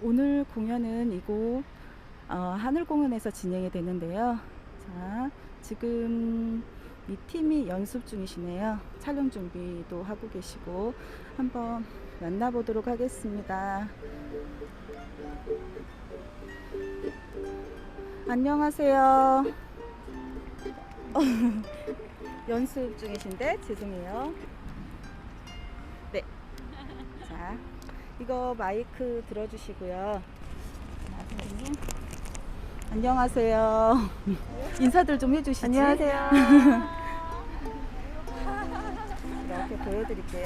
오늘 공연은 이곳 하늘공원에서 진행이 되는데요. 자, 지금 이 팀이 연습 중이시네요. 촬영 준비도 하고 계시고 한번 만나보도록 하겠습니다. 안녕하세요. 연습 중이신데 죄송해요. 네. 자, 이거 마이크 들어주시고요. 자, 선생님. 안녕하세요. 인사들 좀 해주시지. 안녕하세요. 이렇게 보여드릴게요.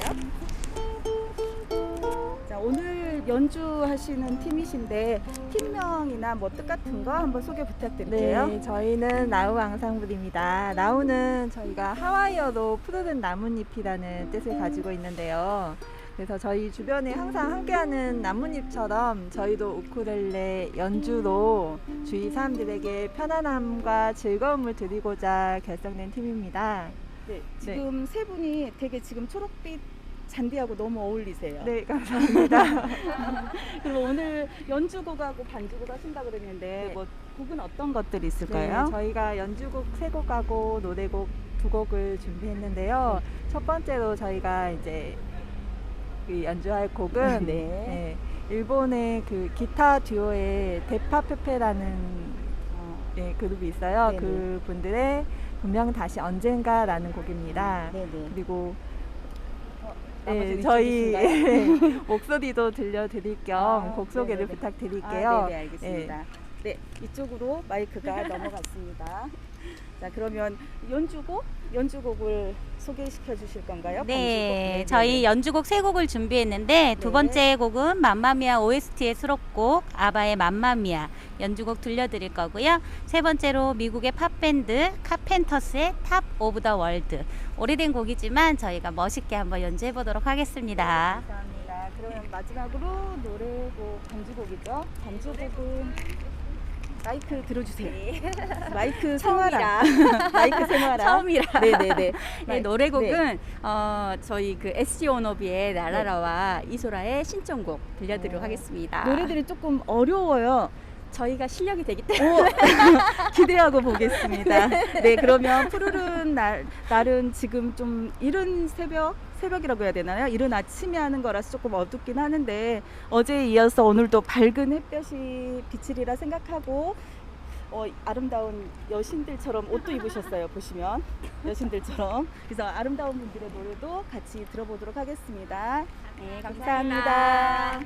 자, 오늘 연주하시는 팀이신데 팀명이나 뭐 뜻 같은 거 한번 소개 부탁드릴게요. 네, 저희는 나우 앙상블입니다. 나우는 저희가 하와이어로 푸르른 나뭇잎이라는 뜻을 가지고 있는데요. 그래서 저희 주변에 항상 함께하는 나뭇잎처럼 저희도 우쿨렐레 연주로 주위 사람들에게 편안함과 즐거움을 드리고자 결성된 팀입니다. 네, 지금 세 분이 되게 지금 초록빛 잔디하고 너무 어울리세요. 네, 감사합니다. 그리고 오늘 연주곡하고 반주곡 하신다 그랬는데 네. 뭐 곡은 어떤 것들이 있을까요? 네, 저희가 연주곡 3곡하고 노래곡 2곡을 준비했는데요. 첫 번째로 저희가 이제 그 연주할 곡은 네. 일본의 그 기타 듀오의 데파페페라는 그룹이 있어요. 네네. 그 분들의 분명 다시 언젠가라는 곡입니다. 네네. 그리고 나머지 저희 이쪽이신가요? 목소리도 들려드릴 겸 곡 소개를 네네네. 부탁드릴게요. 네네, 알겠습니다. 네, 이쪽으로 마이크가 넘어갔습니다. 자, 그러면 연주곡을 소개시켜 주실 건가요? 네, 반주곡? 저희 연주곡 3곡을 준비했는데 두 네. 번째 곡은 맘마미아 OST의 수록곡 아바의 맘마미아 연주곡 들려드릴 거고요. 세 번째로 미국의 팝밴드 카펜터스의 탑 오브 더 월드 오래된 곡이지만 저희가 멋있게 한번 연주해 보도록 하겠습니다. 감사합니다. 그러면 마지막으로 노래곡 반주곡이죠. 반주곡은 마이크 들어주세요. 마이크 생활아. 마이크 생활아. 처음이라. 네네네. 네, 노래곡은 저희 그 SG 오노비의 라라라와 이소라의 신청곡 들려드리도록 하겠습니다. 노래들이 조금 어려워요. 저희가 실력이 되기 때문에 기대하고 보겠습니다. 네, 그러면 푸르른 날은 지금 좀 이른 새벽이라고 해야 되나요? 이른 아침에 하는 거라서 조금 어둡긴 하는데 어제에 이어서 오늘도 밝은 햇볕이 비치리라 생각하고 아름다운 여신들처럼 옷도 입으셨어요. 보시면 여신들처럼. 그래서 아름다운 분들의 노래도 같이 들어보도록 하겠습니다. 네, 감사합니다.